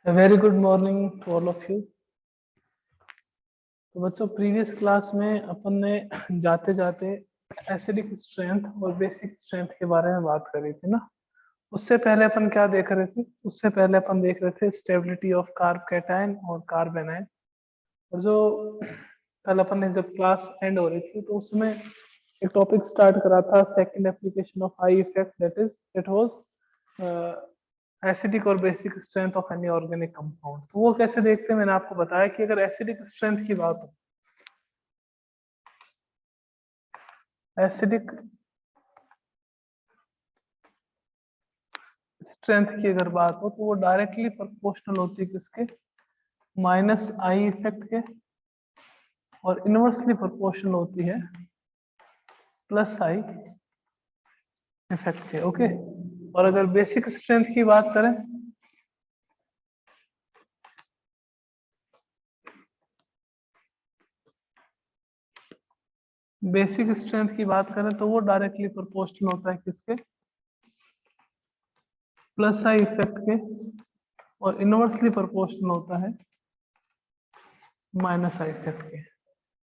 A very good morning to all of you. तो बच्चों previous class में अपन ने जाते जाते एसिडिक स्ट्रेंथ और बेसिक स्ट्रेंथ के बारे में बात करी थी ना। उससे पहले अपन क्या देख रहे थे? उससे पहले अपन देख रहे थे स्टेबिलिटी ऑफ कार्ब कैटायन और कार्ब एनायन। और जो कल अपन ने जब क्लास एंड हो रही थी तो उसमें एक टॉपिक स्टार्ट करा था, second application of I effect, that was acidic और basic strength of any organic compound. तो वो कैसे देखते हैं? मैंने आपको बताया कि अगर एसिडिक स्ट्रेंथ की बात हो, एसिडिक स्ट्रेंथ की अगर बात हो तो वो डायरेक्टली प्रोपोर्शनल होती है किसके? माइनस आई इफेक्ट के, और इनवर्सली प्रोपोर्शनल होती है प्लस आई इफेक्ट के। ओके। और अगर बेसिक स्ट्रेंथ की बात करें बेसिक स्ट्रेंथ की बात करें तो वो डायरेक्टली प्रोपोर्शनल होता है किसके? प्लस आई इफेक्ट के, और इनवर्सली प्रोपोर्शनल होता है माइनस आई इफेक्ट के।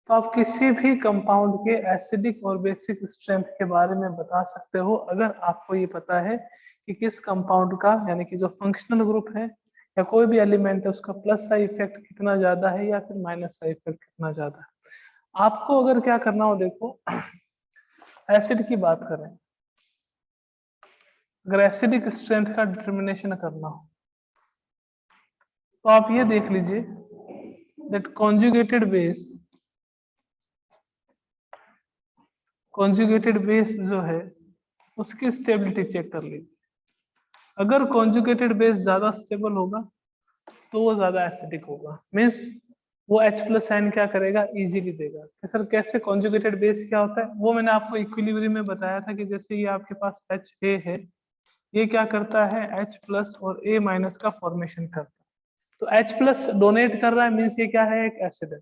तो आप किसी भी कंपाउंड के एसिडिक और बेसिक स्ट्रेंथ के बारे में बता सकते हो अगर आपको ये पता है कि किस कंपाउंड का, यानी कि जो फंक्शनल ग्रुप है या कोई भी एलिमेंट है, उसका प्लस आई इफेक्ट कितना ज्यादा है या फिर माइनस आई इफेक्ट कितना ज्यादा है। आपको अगर क्या करना हो, देखो एसिड की बात करें, अगर एसिडिक स्ट्रेंथ का डिटर्मिनेशन करना हो तो आप ये देख लीजिए दैट कॉन्जुगेटेड बेस जो है उसकी स्टेबिलिटी चेक कर लीजिए। अगर कॉन्जुगेटेड बेस ज्यादा स्टेबल होगा तो वो ज्यादा एसिडिक होगा। मीन्स वो H प्लस आयन क्या करेगा? इजीली देगा। कि सर कैसे? कॉन्जुगेटेड बेस क्या होता है वो मैंने आपको इक्विलिब्रियम में बताया था कि जैसे ये आपके पास HA है, ये क्या करता है? H प्लस और A माइनस का फॉर्मेशन करता है। तो H प्लस डोनेट कर रहा है, मीन्स ये क्या है? एक एसिड है।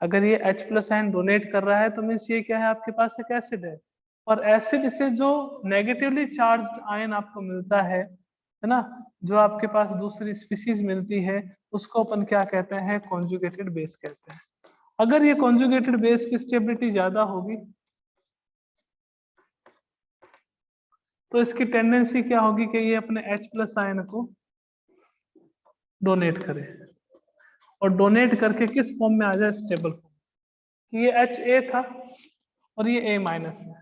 अगर ये H प्लस आयन डोनेट कर रहा है तो मीन्स ये क्या है? आपके पास एक एसिड है। और एसिड से जो नेगेटिवली चार्ज्ड आयन आपको मिलता है ना, जो आपके पास दूसरी स्पीसीज मिलती है, उसको अपन क्या कहते हैं? कॉन्जुगेटेड बेस कहते हैं। अगर ये कॉन्जुगेटेड बेस की स्टेबिलिटी ज्यादा होगी तो इसकी टेंडेंसी क्या होगी कि ये अपने H प्लस आयन को डोनेट करे, और डोनेट करके किस फॉर्म में आ जाए? Stable form. कि ये HA था और ये A माइनस है।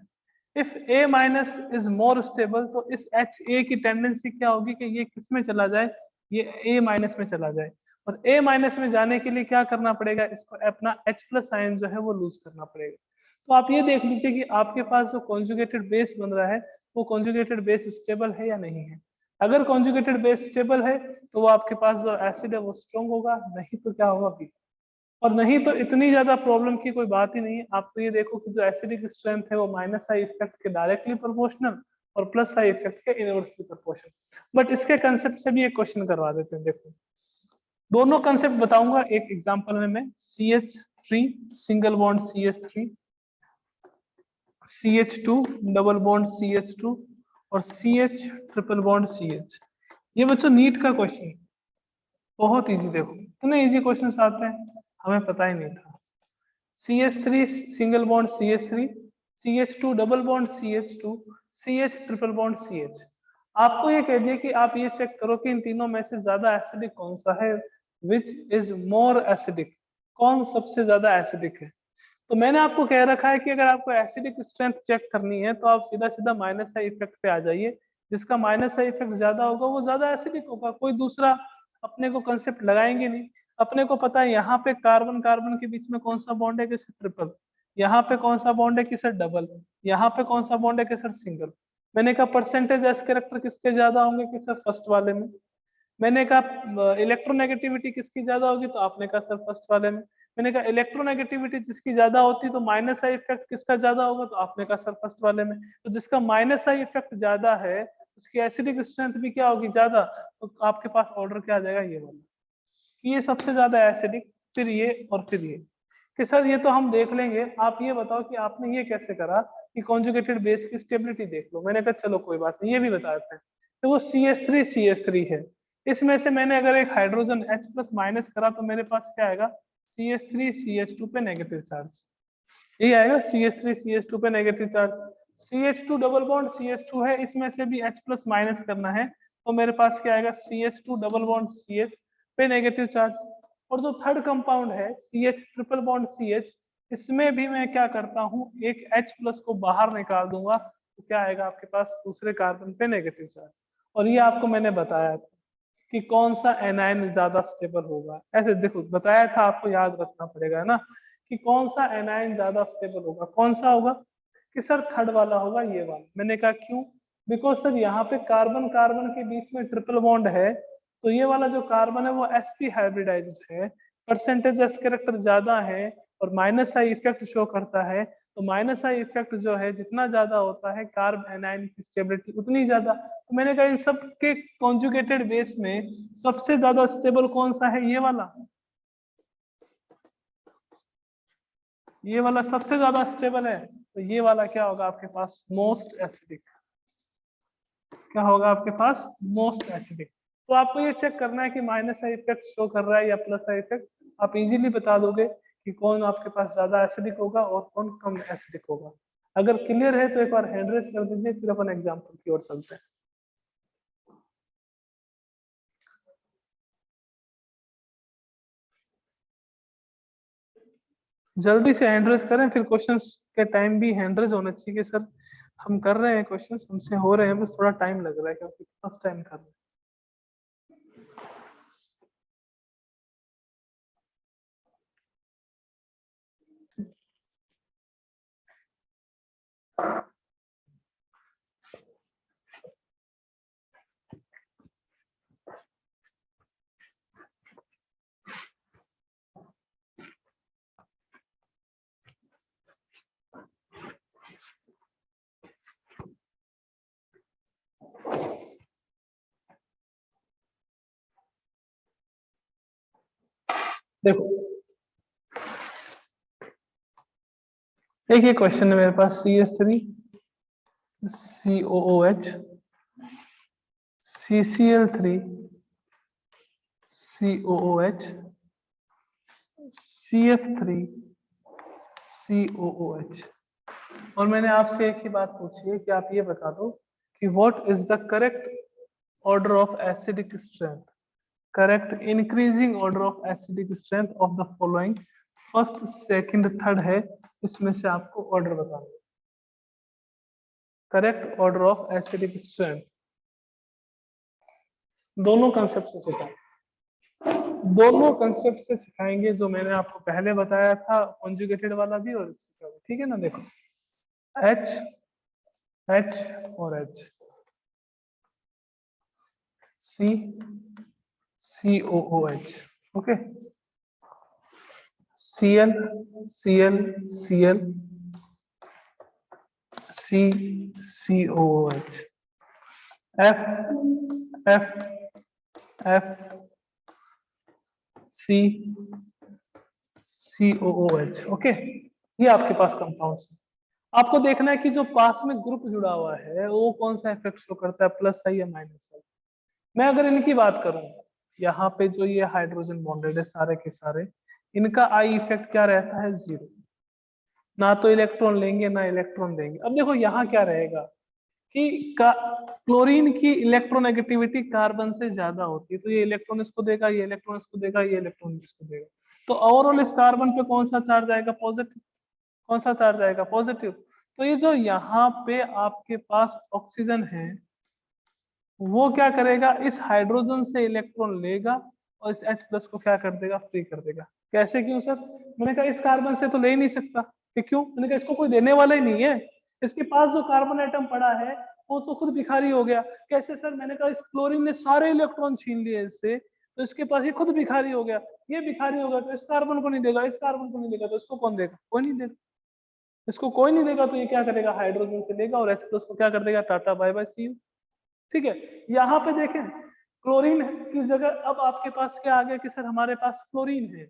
If A minus is more stable तो इस HA की टेंडेंसी क्या होगी कि ये किस में चला जाए? ये A माइनस में चला जाए। और A माइनस में जाने के लिए क्या करना पड़ेगा? इसको अपना H प्लस आयन जो है वो लूज करना पड़ेगा। तो आप ये देख लीजिए कि आपके पास जो कॉन्जुगेटेड बेस बन रहा है वो कॉन्जुगेटेड बेस स्टेबल है या नहीं है। अगर कॉन्जुगेटेड बेस स्टेबल है तो वो आपके पास जो एसिड है वो स्ट्रॉन्ग होगा, नहीं तो क्या होगा? वीक। और नहीं तो इतनी ज्यादा प्रॉब्लम की कोई बात ही नहीं है। आप तो ये देखो कि जो एसिडिक स्ट्रेंथ है वो माइनस आई इफेक्ट के डायरेक्टली प्रोपोर्शनल और प्लस आई इफेक्ट के इनवर्सली प्रोपोर्शनल। बट इसके कंसेप्ट से भी एक क्वेश्चन करवा देते हैं। देखो दोनों कंसेप्ट बताऊंगा एक एग्जांपल में मैं। CH3 single bond CH3, CH2 double bond CH2, और CH ट्रिपल बॉन्ड CH। ये बच्चों नीट का क्वेश्चन है, बहुत इजी। देखो इतने इजी क्वेश्चन आते हैं, हमें पता ही नहीं था। CH3 single bond CH3, CH2 double bond CH2, CH triple bond CH। आपको ये कह दिया कि आप ये चेक करो कि इन तीनों में से ज्यादा एसिडिक कौन सा है, विच इज मोर एसिडिक, कौन सबसे ज्यादा एसिडिक है। तो मैंने आपको कह रखा है कि अगर आपको एसिडिक स्ट्रेंथ चेक करनी है तो आप सीधा सीधा माइनस आई इफेक्ट पे आ जाइए। जिसका माइनस आई इफेक्ट ज्यादा होगा वो ज्यादा एसिडिक होगा, कोई दूसरा अपने को कंसेप्ट लगाएंगे नहीं। अपने को पता है यहाँ पे कार्बन कार्बन के बीच में कौन सा बॉन्ड है कि सर ट्रिपल, यहाँ पे कौन सा बॉन्ड है कि सर डबल, यहाँ पे कौन सा बॉन्ड है कि सर सिंगल। मैंने कहा परसेंटेज एस कैरेक्टर किसके ज्यादा होंगे कि सर फर्स्ट वाले में। मैंने कहा इलेक्ट्रोनेगेटिविटी किसकी ज्यादा होगी तो आपने कहा सर फर्स्ट वाले में। मैंने कहा इलेक्ट्रोनेगेटिविटी जिसकी ज्यादा होती तो माइनस आई इफेक्ट किसका ज्यादा होगा तो आपने कहा सर फर्स्ट वाले में। तो जिसका माइनस आई इफेक्ट ज्यादा है उसकी एसिडिक स्ट्रेंथ भी क्या होगी? ज्यादा। तो आपके पास ऑर्डर क्या आ जाएगा? ये वाला, कि ये सबसे ज्यादा एसिडिक, फिर ये और फिर ये। कि सर ये तो हम देख लेंगे, आप ये बताओ कि आपने ये कैसे करा कि कॉन्जुगेटेड बेस की स्टेबिलिटी देख लो। मैंने कहा चलो कोई बात नहीं, ये भी बता देते हैं। तो वो CH3 CH3 है, इसमें से मैंने अगर एक हाइड्रोजन H प्लस माइनस करा तो मेरे पास क्या आएगा, CH3CH2 पे नेगेटिव चार्ज, ये आएगा CH3CH2 पे negative charge. CH2 double bond CH2 है, इसमें से भी H प्लस माइनस करना है तो मेरे पास क्या आएगा, CH2 डबल बॉन्ड CH पे नेगेटिव चार्ज। और जो थर्ड कंपाउंड है CH ट्रिपल बॉन्ड CH, इसमें भी मैं क्या करता हूँ, एक H प्लस को बाहर निकाल दूंगा तो क्या आएगा आपके पास, दूसरे कार्बन पे नेगेटिव चार्ज। और ये आपको मैंने बताया था कि कौन सा एनायन ज्यादा स्टेबल होगा, ऐसे देखो बताया था, आपको याद रखना पड़ेगा है ना, कि कौन सा एनायन ज्यादा स्टेबल होगा, कौन सा होगा, कि सर थर्ड वाला होगा, ये वाला। मैंने कहा क्यों, बिकॉज सर यहाँ पे कार्बन कार्बन के बीच में ट्रिपल बॉन्ड है, तो ये वाला जो कार्बन है वो sp हाइब्रिडाइज्ड है, परसेंटेज एस कैरेक्टर ज्यादा है और माइनस आई इफेक्ट शो करता है। तो माइनस आई इफेक्ट जो है जितना ज्यादा होता है कार्ब एनायन की स्टेबिलिटी उतनी ज्यादा। तो मैंने कहा इन सब के कॉन्जुगेटेड बेस में सबसे ज्यादा स्टेबल कौन सा है, ये वाला, ये वाला सबसे ज्यादा स्टेबल है। तो ये वाला क्या होगा आपके पास, मोस्ट एसिडिक, क्या होगा आपके पास, मोस्ट एसिडिक। तो आपको ये चेक करना है कि माइनस आई इफेक्ट शो कर रहा है या प्लस आई इफेक्ट, आप इजीली बता दोगे कि कौन आपके पास ज्यादा एसिडिक होगा और कौन कम एसिडिक होगा। अगर क्लियर है तो एक बार हैंड रेज कर दीजिए, फिर अपन एग्जांपल की ओर चलते हैं। जल्दी से हैंड रेज करें, फिर क्वेश्चंस के टाइम भी हैंड रेज होना चाहिए कि सर हम कर रहे हैं, क्वेश्चंस हमसे हो रहे हैं, बस थोड़ा टाइम लग रहा है क्योंकि फर्स्ट टाइम कर रहे हैं। देखो एक ये क्वेश्चन है मेरे पास, CH3 COOH CCl3 COOH CF3 COOH। और मैंने आपसे एक ही बात पूछी है कि आप ये बता दो कि what is the correct order of acidic strength, correct increasing order of acidic strength of the following, first second third है, इसमें से आपको ऑर्डर बताना, correct order of acidic strength. दोनों कंसेप्ट से सिखाएंगे, दोनों कंसेप्ट से सिखाएंगे, जो मैंने आपको पहले बताया था कॉन्जुगेटेड वाला भी और इसका भी, ठीक है ना। देखो H H और H, C COOH, okay, Cl Cl Cl C COOH, F F F C COOH, okay. ये आपके पास कंपाउंड्स है। आपको देखना है कि जो पास में ग्रुप जुड़ा हुआ है वो कौन सा इफेक्ट शो करता है, प्लस है या माइनस है। मैं अगर इनकी बात करूं, यहाँ पे जो ये हाइड्रोजन बॉन्डेड है सारे के सारे, इनका आई इफेक्ट क्या रहता है, 0, ना तो इलेक्ट्रॉन लेंगे ना इलेक्ट्रॉन देंगे। अब देखो यहाँ क्या रहेगा कि क्लोरीन की इलेक्ट्रोनेगेटिविटी कार्बन से ज्यादा होती है, तो ये इलेक्ट्रॉन इसको देगा, ये इलेक्ट्रॉन इसको देगा, ये इलेक्ट्रॉन इसको देगा। तो ओवरऑल इस कार्बन पे कौन सा चार्ज आएगा, पॉजिटिव, कौन सा चार्ज आएगा, पॉजिटिव। तो ये जो यहाँ पे आपके पास ऑक्सीजन है वो क्या करेगा, इस हाइड्रोजन से इलेक्ट्रॉन लेगा और इस H प्लस को क्या कर देगा, फ्री कर देगा। कैसे, क्यों सर, मैंने कहा इस कार्बन से तो ले ही नहीं सकता, कि क्यों, मैंने कहा इसको कोई देने वाला ही नहीं है, इसके पास जो कार्बन एटम पड़ा है वो तो खुद भिखारी हो गया। कैसे सर, मैंने कहा इस क्लोरीन ने सारे इलेक्ट्रॉन छीन लिए इससे, तो इसके पास ये खुद भिखारी हो गया। ये भिखारी होगा तो इस कार्बन को नहीं देगा, इस कार्बन को नहीं देगा, तो इसको कौन देगा, कोई नहीं देगा। इसको कोई नहीं देगा तो ये क्या करेगा, हाइड्रोजन से लेगा और H प्लस को क्या कर देगा, tata bye bye see you. ठीक है, यहाँ पे देखें क्लोरीन की जगह अब आपके पास क्या आ गया कि सर हमारे पास फ्लोरीन है,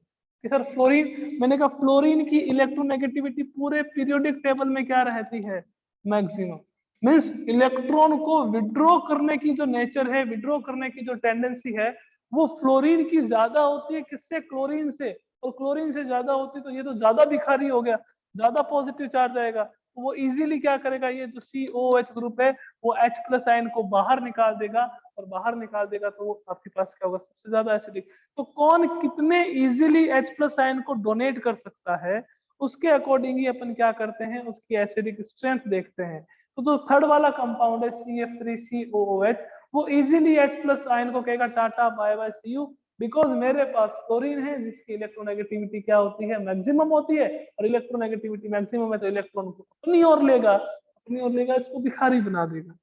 कि सर फ्लोरीन, मैंने कहा फ्लोरीन की इलेक्ट्रोनेगेटिविटी पूरे पीरियोडिक टेबल में क्या रहती है, मैक्सिमम। मीन्स इलेक्ट्रॉन को विड्रॉ करने की जो नेचर है, विड्रॉ करने की जो टेंडेंसी है, वो फ्लोरीन की ज्यादा होती है किससे, क्लोरीन से। और क्लोरीन से ज्यादा होती तो ये तो ज्यादा भिखारी हो गया, ज्यादा पॉजिटिव चार्ज आएगा, तो वो इजीली क्या करेगा, ये जो COH ग्रुप है वो H+ आयन को बाहर निकाल देगा, और बाहर निकाल देगा तो वो आपके पास क्या होगा, सबसे ज्यादा एसिडिक। तो कौन कितने इजीली H+ आयन को डोनेट कर सकता है, उसके अकॉर्डिंग ही अपन क्या करते हैं, उसकी एसिडिक स्ट्रेंथ देखते हैं। तो जो थर्ड वाला कंपाउंड है CF3COOH, वो इजीली H+ आयन को कहेगा tata bye bye see you, because मेरे पास क्लोरीन है जिसकी इलेक्ट्रोनेगेटिविटी क्या होती है, मैक्सिमम होती है, और इलेक्ट्रोनेगेटिविटी मैक्सिमम है तो इलेक्ट्रॉन को अपनी ओर लेगा, अपनी ओर लेगा, इसको भिखारी बना देगा।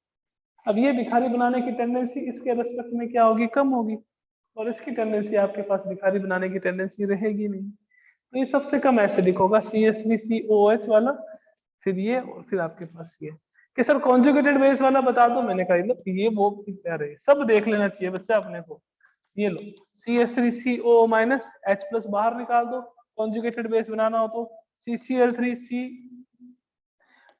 अब ये भिखारी बनाने की टेंडेंसी इसके रेस्पेक्ट में क्या होगी, कम होगी, और इसकी टेंडेंसी आपके पास भिखारी बनाने की टेंडेंसी रहेगी नहीं। तो ये सबसे कम एसिडिक होगा CH3COH वाला, फिर ये, और फिर आपके पास ये। कि सर कॉन्जुगेटेड बेस वाला बता दो, मैंने कहा लो ये वो क्या रहे, सब देख लेना चाहिए बच्चा अपने को। ये लो CH3CO- H+ बाहर निकाल दो, कॉन्जुगेटेड बेस बनाना हो तो CCl3C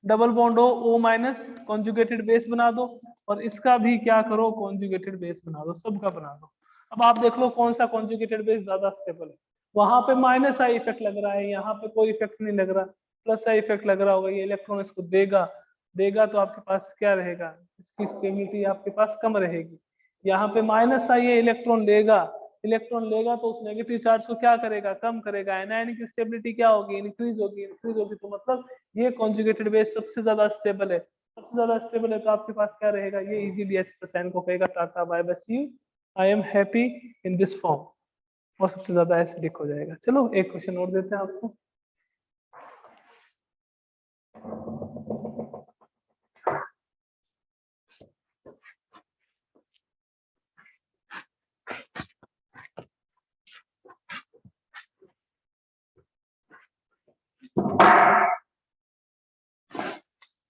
double bond O- conjugated base बना दो, और इसका भी क्या करो, कॉन्जुगेटेड बेस बना दो, सबका बना दो। अब आप देख लो कौन सा कॉन्जुगेटेड बेस ज्यादा स्टेबल है। वहां पे माइनस आई इफेक्ट लग रहा है, यहाँ पे कोई इफेक्ट नहीं लग रहा, प्लस आई इफेक्ट लग रहा होगा, ये इलेक्ट्रॉन इसको देगा, देगा तो आपके पास क्या रहेगा, इसकी स्टेबिलिटी आपके पास कम रहेगी। यहाँ पे माइनस आई है, इलेक्ट्रॉन लेगा, इलेक्ट्रॉन लेगा तो उस नेगेटिव चार्ज को क्या करेगा, कम करेगा, एनायन की स्टेबिलिटी क्या होगी, इंक्रीज होगी, इंक्रीज होगी, तो मतलब ये कॉन्जुगेटेड बेस सबसे ज्यादा स्टेबल है, सबसे ज्यादा स्टेबल है, तो आपके पास क्या रहेगा, ये इजीली H+ को कहेगा tata bye bye see you, I am happy in this form, और सबसे ज्यादा एसिडिक हो जाएगा। चलो एक क्वेश्चन और देते हैं आपको।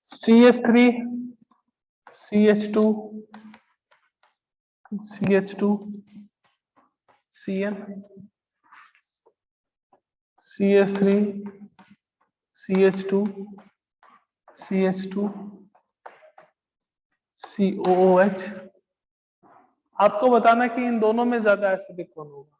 CH3 CH2 CH2 Cn CH3 CH2 CH2 COOH। आपको बताना कि इन दोनों में ज्यादा एसिडिक कौन होगा।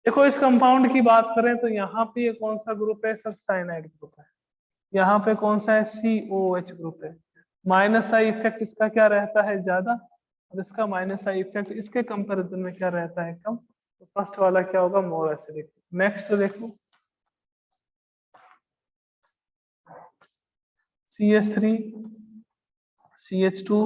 देखो इस कंपाउंड की बात करें तो यहाँ पे ये कौन सा ग्रुप है, सब साइनाइड ग्रुप है। यहाँ पे कौन सा है, COH ग्रुप है। माइनस आई इफेक्ट इसका क्या रहता है, ज्यादा, और इसका माइनस आई इफेक्ट इसके कंपैरिजन में क्या रहता है, कम। तो फर्स्ट वाला क्या होगा, मोर एसिडिक। नेक्स्ट देखो CH3 CH2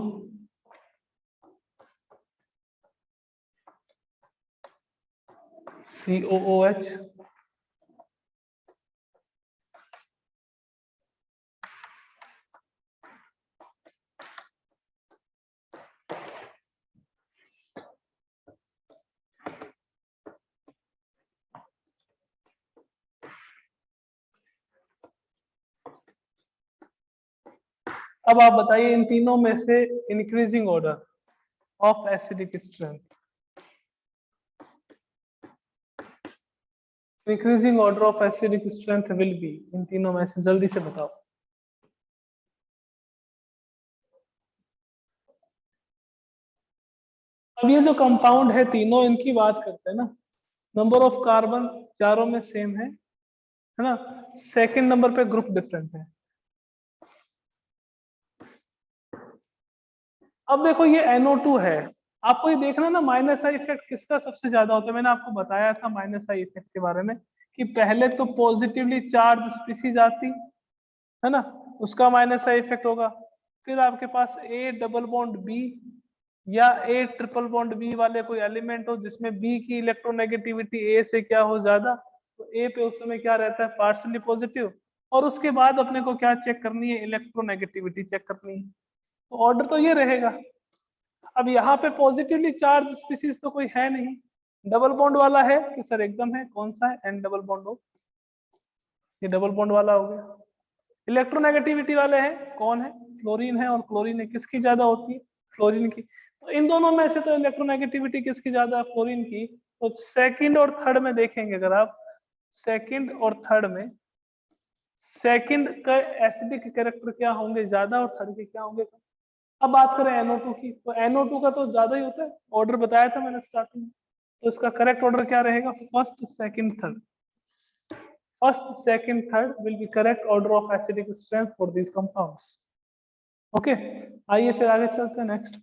COOH। अब आप बताइए इन तीनों में से increasing order of acidic strength, increasing order of acidic strength will be, इन तीनों में से जल्दी से बताओ। अब ये जो कंपाउंड है तीनों, इनकी बात करते हैं ना, नंबर ऑफ कार्बन चारों में सेम है ना, सेकंड नंबर पे ग्रुप डिफरेंट है। अब देखो ये NO2 है, आपको ये देखना ना माइनस आई इफेक्ट किसका सबसे ज्यादा होता है। मैंने आपको बताया था माइनस आई इफेक्ट के बारे में कि पहले तो पॉजिटिवली चार्ज स्पीसीज आती है ना, उसका माइनस आई इफेक्ट होगा। फिर आपके पास A डबल बॉन्ड B या A ट्रिपल बॉन्ड B वाले कोई एलिमेंट हो जिसमें B की इलेक्ट्रोनेगेटिविटी A से क्या हो ज्यादा, तो A पे उस समय क्या रहता है, पार्शियली पॉजिटिव। और उसके बाद अपने को क्या चेक करनी है, इलेक्ट्रोनेगेटिविटी चेक करनी है। तो ऑर्डर तो ये रहेगा। अब यहाँ पे पॉजिटिवली चार्ज स्पीसीज तो कोई है नहीं, डबल बॉन्ड वाला है कि सर, एकदम है, कौन सा है, N डबल बॉन्ड हो, ये डबल बॉन्ड वाला हो गया। इलेक्ट्रोनेगेटिविटी वाले हैं, कौन है, फ्लोरीन है, और क्लोरीन है, किसकी ज्यादा होती है, फ्लोरीन की। तो इन दोनों में से तो इलेक्ट्रोनेगेटिविटी किसकी ज्यादा है, फ्लोरीन की। तो सेकंड और थर्ड में देखेंगे अगर आप, सेकंड और थर्ड में सेकंड का एसिडिक कैरेक्टर क्या होंगे ज्यादा और थर्ड के क्या होंगे कम। अब बात करें NO2 की, तो NO2 का तो ज्यादा ही होता है, ऑर्डर बताया था मैंने स्टार्टिंग में। तो इसका करेक्ट ऑर्डर क्या रहेगा, first second third. First second third will be correct order of acidic strength for these compounds. Okay, आइए फिर आगे चलते हैं नेक्स्ट।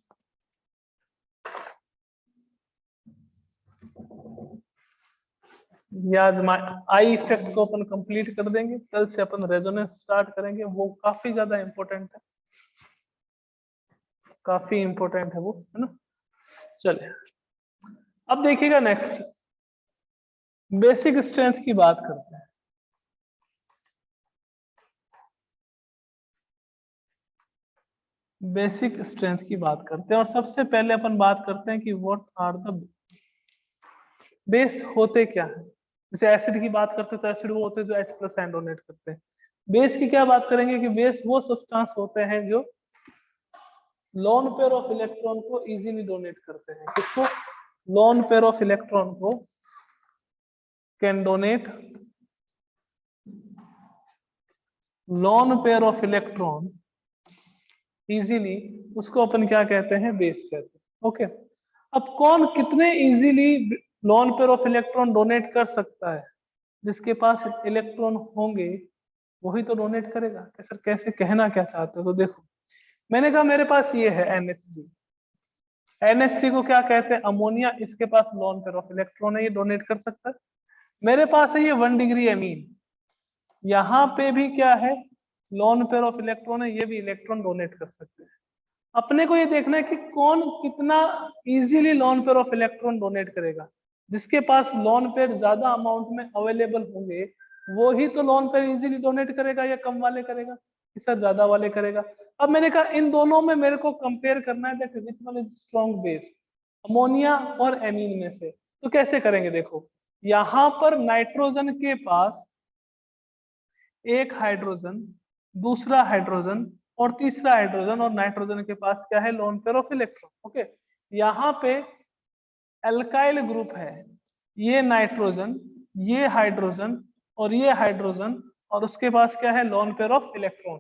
आज आई इफेक्ट को अपन कंप्लीट कर देंगे, कल से अपन रेजोनेंस स्टार्ट करेंगे, वो काफी ज्यादा इंपॉर्टेंट है, काफी इंपॉर्टेंट है वो, है ना। चलिए अब देखिएगा नेक्स्ट, बेसिक स्ट्रेंथ की बात करते हैं। बेसिक स्ट्रेंथ की बात करते हैं और सबसे पहले अपन बात करते हैं कि व्हाट आर द बेस होते क्या है। जैसे एसिड की बात करते हैं तो एसिड वो होते हैं जो H+ आयन डोनेट करते हैं। बेस की क्या बात करेंगे कि बेस वो सब्सटेंस होते हैं जो लोन पेयर ऑफ इलेक्ट्रॉन को इजीली डोनेट करते हैं। किसको, लोन पेयर ऑफ इलेक्ट्रॉन को can donate, lone pair of electron easily, उसको अपन क्या कहते हैं, बेस कहते हैं। ओके, अब कौन कितने easily lone pair of electron donate कर सकता है, जिसके पास इलेक्ट्रॉन होंगे वही तो डोनेट करेगा। सर कैसे, कहना क्या चाहते हो, तो देखो मैंने कहा मेरे पास ये है NH3, NH3 को क्या कहते हैं, अमोनिया, इसके पास लोन पेयर ऑफ इलेक्ट्रॉन है, ये डोनेट कर सकता है। मेरे पास है ये 1 डिग्री एमीन, यहाँ पे भी क्या है, लोन पेयर ऑफ इलेक्ट्रॉन है, ये भी इलेक्ट्रॉन डोनेट कर सकते हैं। अपने को ये देखना है कि कौन कितना easily lone pair of electron donate करेगा। जिसके पास लोन पेयर ज्यादा अमाउंट में अवेलेबल होंगे वो ही तो लोन पेयर इजीली डोनेट करेगा, या कम वाले करेगा, कि सर ज्यादा वाले करेगा। अब मैंने कहा इन दोनों में मेरे को कंपेयर करना है that which one is strong base, ammonia और एमीन में से। तो कैसे करेंगे, देखो यहाँ पर नाइट्रोजन के पास एक हाइड्रोजन, दूसरा हाइड्रोजन और तीसरा हाइड्रोजन, और नाइट्रोजन के पास क्या है, lone pair of electron. Okay, यहाँ पे एल्काइल ग्रुप है, ये नाइट्रोजन, ये हाइड्रोजन और ये हाइड्रोजन, और उसके पास क्या है, लोन पेयर ऑफ इलेक्ट्रॉन।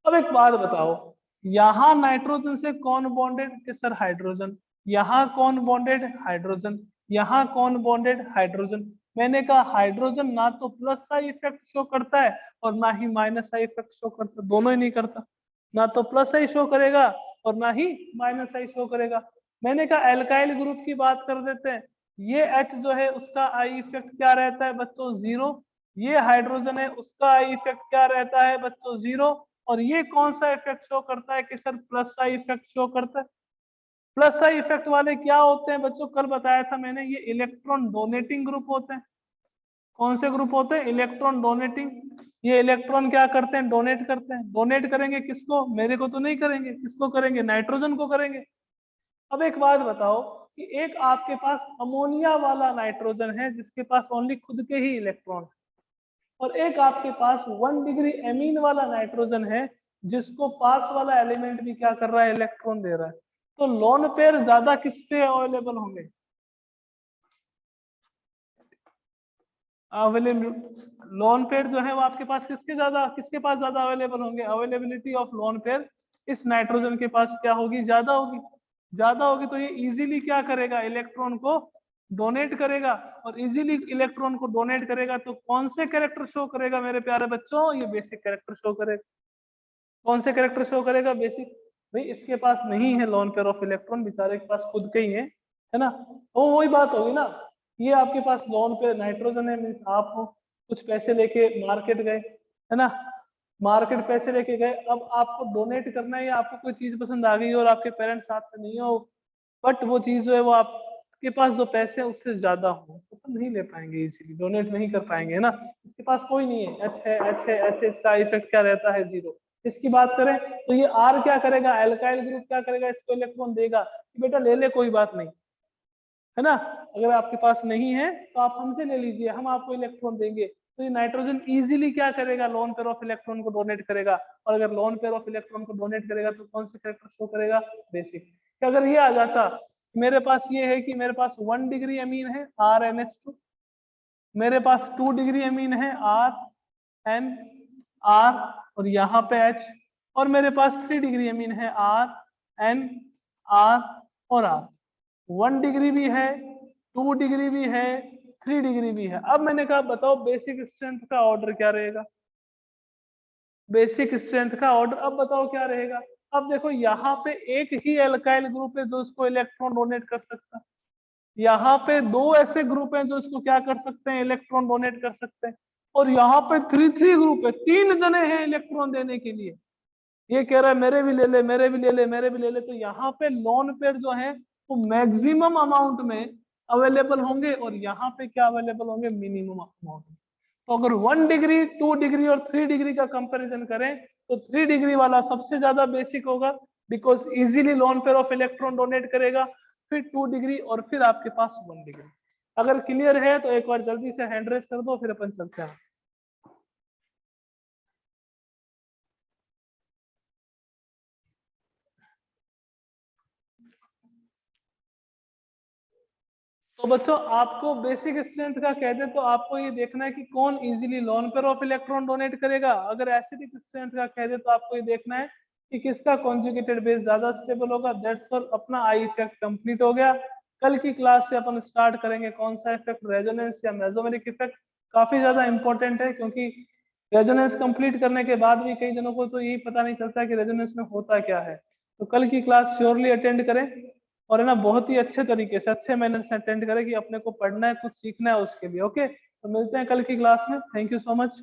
अब एक बात बताओ, यहाँ नाइट्रोजन से कौन बॉन्डेड है, सर हाइड्रोजन। यहाँ कौन बॉन्डेड, हाइड्रोजन। यहाँ कौन बॉन्डेड, हाइड्रोजन। मैंने कहा हाइड्रोजन ना तो प्लस साई इफेक्ट शो करता है और ना ही माइनस साई इफेक्ट शो करता है, दोनों ही नहीं करता, ना तो प्लस साई शो करेगा और ना ही माइनस साई शो करेगा। मैंने कहा एल्काइल ग्रुप की बात कर देते हैं, ये H जो है उसका आई इफेक्ट क्या रहता है बच्चों, 0। ये हाइड्रोजन है, उसका आई इफेक्ट क्या रहता है बच्चों, 0। और ये कौन सा इफेक्ट शो करता है कि sir plus psi effect show करता है। प्लस साई इफेक्ट वाले क्या होते हैं बच्चों, कल बताया था मैंने, ये इलेक्ट्रॉन डोनेटिंग ग्रुप होते हैं। कौन से ग्रुप होते हैं, इलेक्ट्रॉन डोनेटिंग। ये इलेक्ट्रॉन क्या करते हैं, डोनेट करते हैं। डोनेट करेंगे किसको, मेरे को तो नहीं करेंगे, किसको करेंगे, नाइट्रोजन को करेंगे। अब एक बात बताओ कि एक आपके पास अमोनिया वाला नाइट्रोजन है जिसके पास ओनली खुद के ही इलेक्ट्रॉन है, और एक आपके पास 1 डिग्री एमीन वाला नाइट्रोजन है जिसको पास वाला एलिमेंट भी क्या कर रहा है, इलेक्ट्रॉन दे रहा है। तो लोन पेयर ज्यादा किस पे अवेलेबल होंगे, अवेलेबल लोन पेयर जो है वो आपके पास किसके पास ज्यादा अवेलेबल होंगे, अवेलेबिलिटी ऑफ लोन पेयर इस नाइट्रोजन के पास क्या होगी, ज्यादा होगी। ज्यादा होगी तो ये इजीली क्या करेगा, इलेक्ट्रॉन को डोनेट करेगा, और इजीली इलेक्ट्रॉन को डोनेट करेगा तो कौन से कैरेक्टर शो करेगा मेरे प्यारे बच्चों, ये बेसिक कैरेक्टर शो करेगा। कौन से कैरेक्टर शो करेगा, बेसिक। भाई इसके पास नहीं है लोन पेयर ऑफ इलेक्ट्रॉन, बेचारे के पास खुद के ही है ना। वो वही बात होगी ना, ये आपके पास लोन पे नाइट्रोजन है, मीन्स आप कुछ पैसे लेके मार्केट गए, है ना, मार्केट पैसे लेके गए, अब आपको डोनेट करना है या आपको कोई चीज पसंद आ गई और आपके पेरेंट्स साथ में नहीं हो, बट वो चीज जो है वो आपके पास जो पैसे हैं उससे ज्यादा हो, तो नहीं ले पाएंगे, इजीली डोनेट नहीं कर पाएंगे, है ना। इसके पास कोई नहीं है, एच है, एच है, एच इसका इफेक्ट क्या रहता है, 0। इसकी बात करें तो ये आर क्या करेगा, एल्काइल ग्रुप क्या करेगा, इसको इलेक्ट्रॉन देगा कि बेटा ले ले कोई बात नहीं, है ना। अगर आपके पास नहीं है तो आप हमसे ले लीजिए, हम आपको इलेक्ट्रॉन देंगे। तो ये नाइट्रोजन इजीली क्या करेगा, लोन पेयर ऑफ इलेक्ट्रॉन को डोनेट करेगा, और अगर लोन पेयर ऑफ इलेक्ट्रॉन को डोनेट करेगा तो कौन से कैरेक्टर शो करेगा, बेसिक। अगर ये आ जाता, मेरे पास ये है कि मेरे पास 1 डिग्री अमीन है RNH2, मेरे पास 2 डिग्री अमीन है R N R और यहाँ पे H, और मेरे पास 3 डिग्री अमीन है R N R और R। 1 डिग्री भी है, 2 डिग्री भी है, 3 डिग्री भी है। अब मैंने कहा बताओ बेसिक स्ट्रेंथ का ऑर्डर क्या रहेगा, बेसिक स्ट्रेंथ का ऑर्डर अब बताओ क्या रहेगा। अब देखो यहाँ पे एक ही एल्काइल ग्रुप है जो इसको इलेक्ट्रॉन डोनेट कर सकता है, यहाँ पे 2 ऐसे ग्रुप हैं जो इसको क्या कर सकते हैं, इलेक्ट्रॉन डोनेट कर सकते हैं, और यहाँ पे 3 ग्रुप है, 3 जने हैं इलेक्ट्रॉन देने के लिए। ये कह रहा है मेरे भी ले ले, मेरे भी ले ले, मेरे भी ले ले। तो यहाँ पे लोन पेयर जो है वो मैक्सिमम अमाउंट में अवेलेबल होंगे, और यहाँ पे क्या अवेलेबल होंगे, मिनिमम अमाउंट। तो अगर 1 डिग्री, 2 डिग्री और 3 डिग्री का कंपैरिजन करें तो 3 डिग्री वाला सबसे ज्यादा बेसिक होगा, because easily lone pair of electron donate करेगा, फिर 2 डिग्री और फिर आपके पास 1 डिग्री। अगर क्लियर है तो एक बार जल्दी से हैंड रेस कर दो, फिर अपन चलते हैं। तो बच्चों आपको बेसिक स्ट्रेंथ का कहते तो आपको ये देखना है कि कौन easily lone pair of electron donate करेगा। अगर एसिडिक स्ट्रेंथ का कहते तो आपको ये देखना है कि किसका कॉन्जुगेटेड बेस ज्यादा स्टेबल होगा। दैट्स ऑल, अपना आई इफेक्ट कंप्लीट हो गया। कल की क्लास से अपन स्टार्ट करेंगे कौन सा इफेक्ट, रेजोनेंस या मेसोमेरिक इफेक्ट। काफी ज्यादा इंपॉर्टेंट है, क्योंकि रेजोनेंस कंप्लीट करने के बाद भी कई जनों को तो यही पता नहीं चलता कि रेजोनेंस में होता क्या है। तो कल की क्लास श्योरली अटेंड करें, और है ना बहुत ही अच्छे तरीके से, अच्छे मैनर से अटेंड करें कि अपने को पढ़ना है, कुछ सीखना है उसके लिए। ओके, तो मिलते हैं कल की क्लास में। Thank you so much.